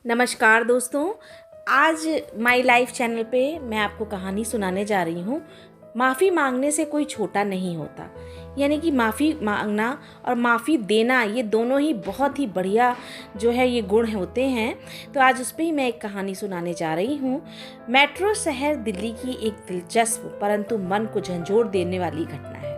नमस्कार दोस्तों। आज माई लाइफ चैनल पे मैं आपको कहानी सुनाने जा रही हूँ। माफ़ी मांगने से कोई छोटा नहीं होता। यानी कि माफ़ी मांगना और माफ़ी देना, ये दोनों ही बहुत ही बढ़िया जो है ये गुण होते हैं। तो आज उस पर ही मैं एक कहानी सुनाने जा रही हूँ। मेट्रो शहर दिल्ली की एक दिलचस्प परंतु मन को झंझोर देने वाली घटना है।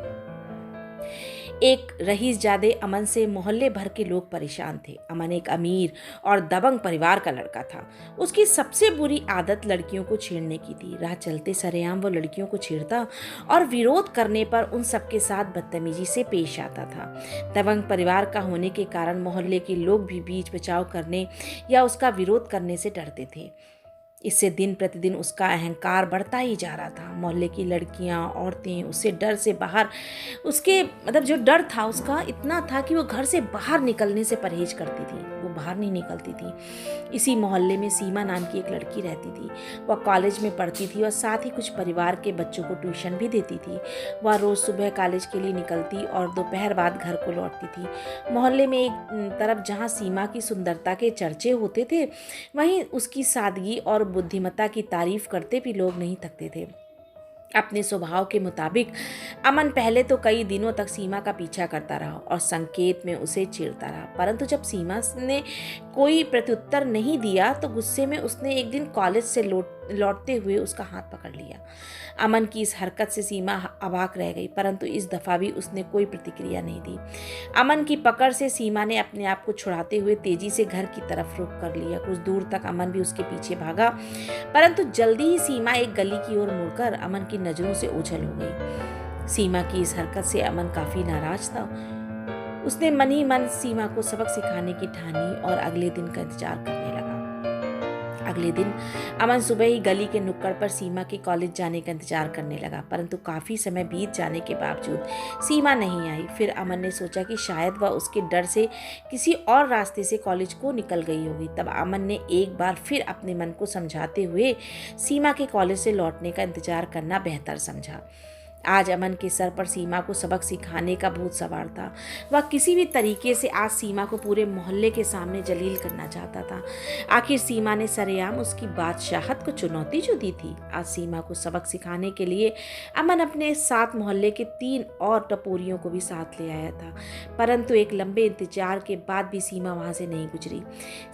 एक रईसजादे अमन से मोहल्ले भर के लोग परेशान थे। अमन एक अमीर और दबंग परिवार का लड़का था। उसकी सबसे बुरी आदत लड़कियों को छेड़ने की थी। राह चलते सरेआम वो लड़कियों को छेड़ता और विरोध करने पर उन सबके साथ बदतमीजी से पेश आता था। दबंग परिवार का होने के कारण मोहल्ले के लोग भी बीच बचाव करने या उसका विरोध करने से डरते थे। इससे दिन प्रतिदिन उसका अहंकार बढ़ता ही जा रहा था। मोहल्ले की लड़कियां, औरतें उससे डर से बाहर, उसके जो डर था उसका इतना था कि वो घर से बाहर निकलने से परहेज करती थी। वो बाहर नहीं निकलती थी। इसी मोहल्ले में सीमा नाम की एक लड़की रहती थी। वह कॉलेज में पढ़ती थी और साथ ही कुछ परिवार के बच्चों को ट्यूशन भी देती थी। वह रोज़ सुबह कॉलेज के लिए निकलती और दोपहर बाद घर को लौटती थी। मोहल्ले में एक तरफ जहाँ सीमा की सुंदरता के चर्चे होते थे, वहीं उसकी सादगी और बुद्धिमत्ता की तारीफ करते भी लोग नहीं थकते थे। अपने स्वभाव के मुताबिक अमन पहले तो कई दिनों तक सीमा का पीछा करता रहा और संकेत में उसे छेड़ता रहा, परंतु जब सीमा ने कोई प्रत्युत्तर नहीं दिया तो गुस्से में उसने एक दिन कॉलेज से लौटते हुए उसका हाथ पकड़ लिया। अमन की इस हरकत से सीमा अवाक रह गई, परंतु इस दफा भी उसने कोई प्रतिक्रिया नहीं दी। अमन की पकड़ से सीमा ने अपने आप को छुड़ाते हुए तेजी से घर की तरफ रुख कर लिया। कुछ दूर तक अमन भी उसके पीछे भागा, परंतु जल्दी ही सीमा एक गली की ओर मुड़कर अमन की नजरों से ओझल हो गई। सीमा की इस हरकत से अमन काफी नाराज था। उसने मन ही मन सीमा को सबक सिखाने की ठानी और अगले दिन का इंतजार करने लगा। अगले दिन अमन सुबह ही गली के नुक्कड़ पर सीमा के कॉलेज जाने का इंतजार करने लगा, परंतु काफी समय बीत जाने के बावजूद सीमा नहीं आई। फिर अमन ने सोचा कि शायद वह उसके डर से किसी और रास्ते से कॉलेज को निकल गई होगी। तब अमन ने एक बार फिर अपने मन को समझाते हुए सीमा के कॉलेज से लौटने का इंतजार करना बेहतर समझा। आज अमन के सर पर सीमा को सबक सिखाने का भूत सवार था। वह किसी भी तरीके से आज सीमा को पूरे मोहल्ले के सामने जलील करना चाहता था। आखिर सीमा ने सरेआम उसकी बादशाहत को चुनौती जो दी थी। आज सीमा को सबक सिखाने के लिए अमन अपने साथ मोहल्ले के 3 और टपोरियों को भी साथ ले आया था, परंतु एक लंबे इंतजार के बाद भी सीमा वहां से नहीं गुजरी।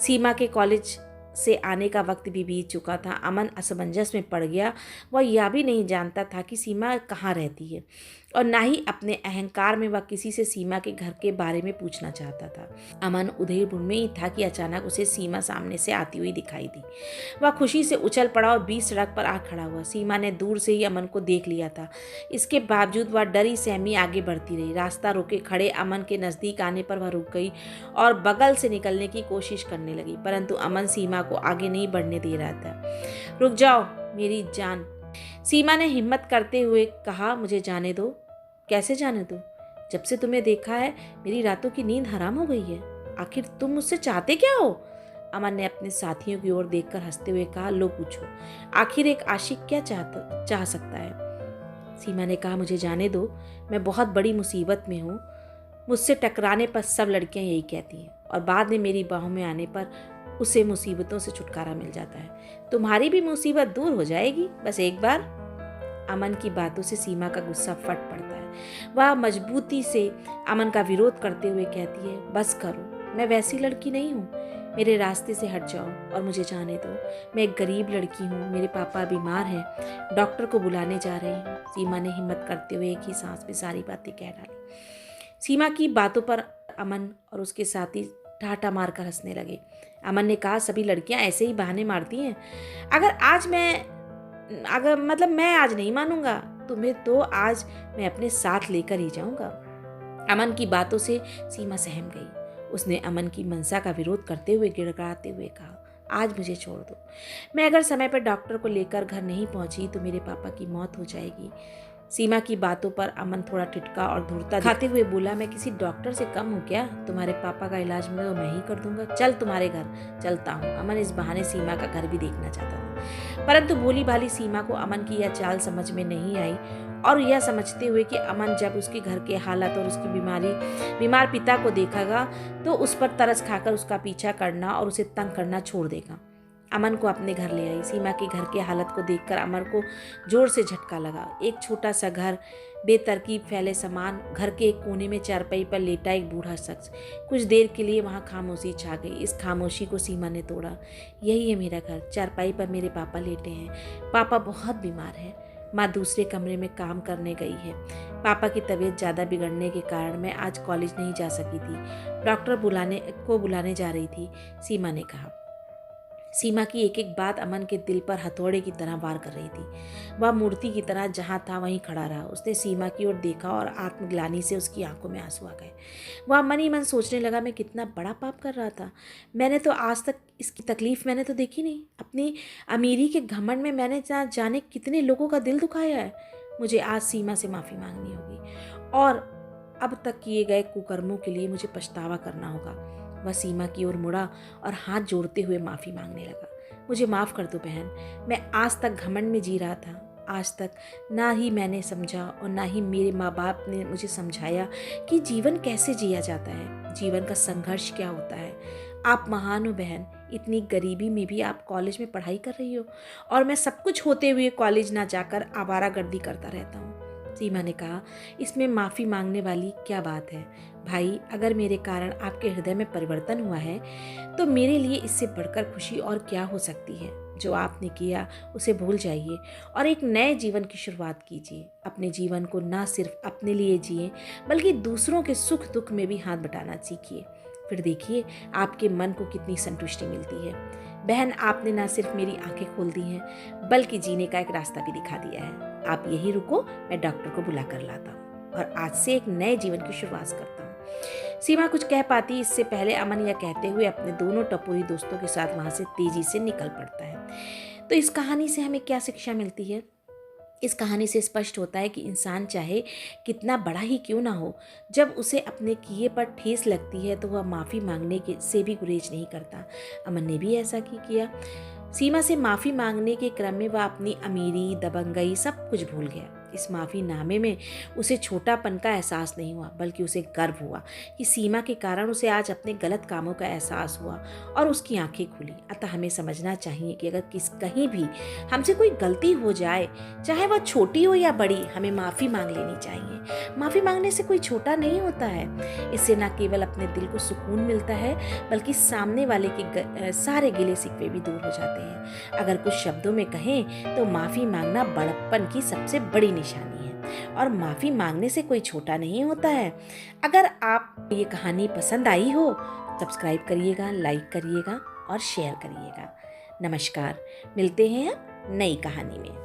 सीमा के कॉलेज से आने का वक्त भी बीत चुका था। अमन असमंजस में पड़ गया। वह यह भी नहीं जानता था कि सीमा कहाँ रहती है और ना ही अपने अहंकार में वह किसी से सीमा के घर के बारे में पूछना चाहता था। अमन उधेड़ में ही था कि अचानक उसे सीमा सामने से आती हुई दिखाई दी। वह खुशी से उछल पड़ा और बीच सड़क पर आ खड़ा हुआ। सीमा ने दूर से ही अमन को देख लिया था। इसके बावजूद वह डरी सहमी आगे बढ़ती रही। रास्ता रोके खड़े अमन के नजदीक आने पर वह रुक गई और बगल से निकलने की कोशिश करने लगी, परंतु अमन सीमा को आगे नहीं बढ़ने दे रहा था। रुक जाओ मेरी जान, सीमा ने हिम्मत करते हुए कहा। मुझे जाने दो। कैसे जाने दो? जब से तुम्हें देखा है मेरी रातों की नींद हराम हो गई है। आखिर तुम मुझसे चाहते क्या हो? अमन ने अपने साथियों की ओर देखकर हंसते हुए कहा। लो पूछो, आखिर एक आशिक क्या चाह सकता है? सीमा ने कहा, मुझे जाने दो, मैं बहुत बड़ी मुसीबत में हूँ। मुझसे टकराने पर सब लड़कियां यही कहती हैं और बाद में मेरी बाहों में आने पर उसे मुसीबतों से छुटकारा मिल जाता है। तुम्हारी भी मुसीबत दूर हो जाएगी, बस एक बार। अमन की बातों से सीमा का गुस्सा फट पड़ता है। वह मजबूती से अमन का विरोध करते हुए कहती है, बस करो, मैं वैसी लड़की नहीं हूँ। मेरे रास्ते से हट जाओ और मुझे जाने दो। मैं एक गरीब लड़की हूँ, मेरे पापा बीमार हैं, डॉक्टर को बुलाने जा रही हूँ। सीमा ने हिम्मत करते हुए एक ही सांस में सारी बातें कह डाली। सीमा की बातों पर अमन और उसके साथी ठाठा मारकर हंसने लगे। अमन ने कहा, सभी लड़कियां ऐसे ही बहाने मारती हैं। मैं आज नहीं मानूंगा तुम्हें, तो आज मैं अपने साथ लेकर ही जाऊंगा। अमन की बातों से सीमा सहम गई। उसने अमन की मंशा का विरोध करते हुए गिड़गिड़ाते हुए कहा, आज मुझे छोड़ दो। मैं अगर समय पर डॉक्टर को लेकर घर नहीं पहुंची तो मेरे पापा की मौत हो जाएगी। सीमा की बातों पर अमन थोड़ा टिटका और धूर्ता खाते हुए बोला, मैं किसी डॉक्टर से कम हूँ क्या? तुम्हारे पापा का इलाज मैं ही कर दूंगा। चल तुम्हारे घर चलता हूँ। अमन इस बहाने सीमा का घर भी देखना चाहता था, परंतु भोली भाली सीमा को अमन की यह चाल समझ में नहीं आई और यह समझते हुए कि अमन जब उसके घर के हालत और उसकी बीमार पिता को देखेगा तो उस पर तरस खाकर उसका पीछा करना और उसे तंग करना छोड़ देगा, अमन को अपने घर ले आई। सीमा के घर के हालत को देखकर अमन को जोर से झटका लगा। एक छोटा सा घर, बेतरतीब फैले सामान, घर के एक कोने में चारपाई पर लेटा एक बूढ़ा शख्स। कुछ देर के लिए वहाँ खामोशी छा गई। इस खामोशी को सीमा ने तोड़ा। यही है मेरा घर, चारपाई पर मेरे पापा लेटे हैं। पापा बहुत बीमार हैं। माँ दूसरे कमरे में काम करने गई है। पापा की तबीयत ज़्यादा बिगड़ने के कारण मैं आज कॉलेज नहीं जा सकी थी। डॉक्टर बुलाने जा रही थी, सीमा ने कहा। सीमा की एक एक बात अमन के दिल पर हथौड़े की तरह वार कर रही थी। वह मूर्ति की तरह जहाँ था वहीं खड़ा रहा। उसने सीमा की ओर देखा और आत्मग्लानि से उसकी आंखों में आंसू आ गए। वह मन ही मन सोचने लगा, मैं कितना बड़ा पाप कर रहा था। मैंने तो आज तक इसकी तकलीफ मैंने तो देखी नहीं। अपनी अमीरी के घमंड में मैंने जाने कितने लोगों का दिल दुखाया है। मुझे आज सीमा से माफ़ी मांगनी होगी और अब तक किए गए कुकर्मों के लिए मुझे पछतावा करना होगा। वह सीमा की ओर मुड़ा और हाथ जोड़ते हुए माफ़ी मांगने लगा। मुझे माफ़ कर दो बहन, मैं आज तक घमंड में जी रहा था। आज तक ना ही मैंने समझा और ना ही मेरे माँ बाप ने मुझे समझाया कि जीवन कैसे जिया जाता है, जीवन का संघर्ष क्या होता है। आप महान हो बहन, इतनी गरीबी में भी आप कॉलेज में पढ़ाई कर रही हो और मैं सब कुछ होते हुए कॉलेज ना जाकर आवारागर्दी करता रहता हूँ। सीमा ने कहा, इसमें माफ़ी मांगने वाली क्या बात है भाई? अगर मेरे कारण आपके हृदय में परिवर्तन हुआ है तो मेरे लिए इससे बढ़कर खुशी और क्या हो सकती है। जो आपने किया उसे भूल जाइए और एक नए जीवन की शुरुआत कीजिए। अपने जीवन को ना सिर्फ अपने लिए जिए बल्कि दूसरों के सुख दुख में भी हाथ बटाना सीखिए। फिर देखिए आपके मन को कितनी संतुष्टि मिलती है। बहन, आपने ना सिर्फ मेरी आंखें खोल दी हैं बल्कि जीने का एक रास्ता भी दिखा दिया है। आप यहीं रुको, मैं डॉक्टर को बुला कर लाता हूँ और आज से एक नए जीवन की शुरुआत करता हूँ। सीमा कुछ कह पाती इससे पहले अमन यह कहते हुए अपने दोनों टपोरी दोस्तों के साथ वहाँ से तेजी से निकल पड़ता है। तो इस कहानी से हमें क्या शिक्षा मिलती है? इस कहानी से स्पष्ट होता है कि इंसान चाहे कितना बड़ा ही क्यों ना हो, जब उसे अपने किए पर ठेस लगती है तो वह माफ़ी मांगने से भी गुरेज नहीं करता। अमन ने भी ऐसा किया। सीमा से माफ़ी मांगने के क्रम में वह अपनी अमीरी, दबंगई सब कुछ भूल गया। इस माफ़ीनामे में उसे छोटापन का एहसास नहीं हुआ बल्कि उसे गर्व हुआ कि सीमा के कारण उसे आज अपने गलत कामों का एहसास हुआ और उसकी आंखें खुली। अतः हमें समझना चाहिए कि अगर कहीं भी हमसे कोई गलती हो जाए, चाहे वह छोटी हो या बड़ी, हमें माफ़ी मांग लेनी चाहिए। माफ़ी मांगने से कोई छोटा नहीं होता है। इससे न केवल अपने दिल को सुकून मिलता है बल्कि सामने वाले के सारे गिले शिकवे भी दूर हो जाते हैं। अगर कुछ शब्दों में कहें तो माफ़ी मांगना बड़प्पन की सबसे बड़ी निशानी है और माफ़ी मांगने से कोई छोटा नहीं होता है। अगर आप ये कहानी पसंद आई हो, सब्सक्राइब करिएगा, लाइक करिएगा और शेयर करिएगा। नमस्कार, मिलते हैं नई कहानी में।